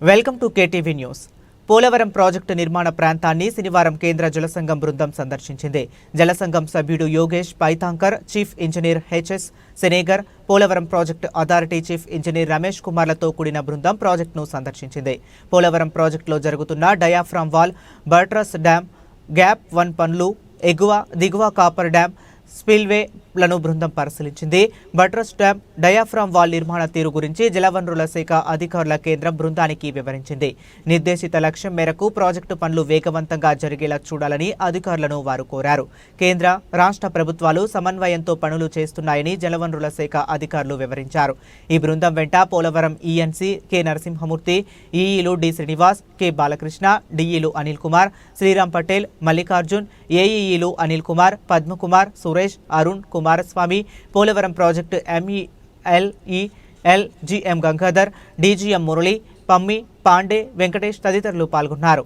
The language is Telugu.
Welcome to KTV news. Polavaram project నిర్మాణ ప్రాంతాన్ని శనివారం కేంద్ర జలసంఘం బృందం సందర్శించింది. జలసంఘం సభ్యుడు Yogesh Paithankar, chief engineer HS Senegar, Polavaram project authority chief engineer Ramesh కుమార్లతో కూడిన బృందం ప్రాజెక్టును సందర్శించింది. పోలవరం ప్రాజెక్టులో జరుగుతున్న diaphragm wall, buttress dam, gap 1 పనులు, ఎగువ దిగువ కాపర్ డ్యాం, స్పిల్వేలను బృందం పరిశీలించింది. బట్రస్ డ్యాం, డయాఫ్రామ్ వాల్ నిర్మాణ తీరు గురించి జలవనరుల శాఖ అధికారుల కేంద్రం బృందానికి వివరించింది. నిర్దేశిత లక్ష్యం మేరకు ప్రాజెక్టు పనులు వేగవంతంగా జరిగేలా చూడాలని అధికారులను వారు కోరారు. కేంద్ర, రాష్ట్ర ప్రభుత్వాలు సమన్వయంతో పనులు చేస్తున్నాయని జలవనరుల శాఖ అధికారులు వివరించారు. ఈ బృందం వెంట పోలవరం ఈఎన్సీ కె నరసింహమూర్తి, ఈఈలు డి శ్రీనివాస్, కె బాలకృష్ణ, డిఈలు అనిల్ కుమార్, శ్రీరామ్ పటేల్, మల్లికార్జున్, ఏఈఈలు Anil Kumar, Padmakumar, Suresh, Arun, Kumaraswamy, Polavaram project MEL GM Gangadhar, DGM Murali, Pammi, Pandey, Venkatesh తదితరులు పాల్గొన్నారు.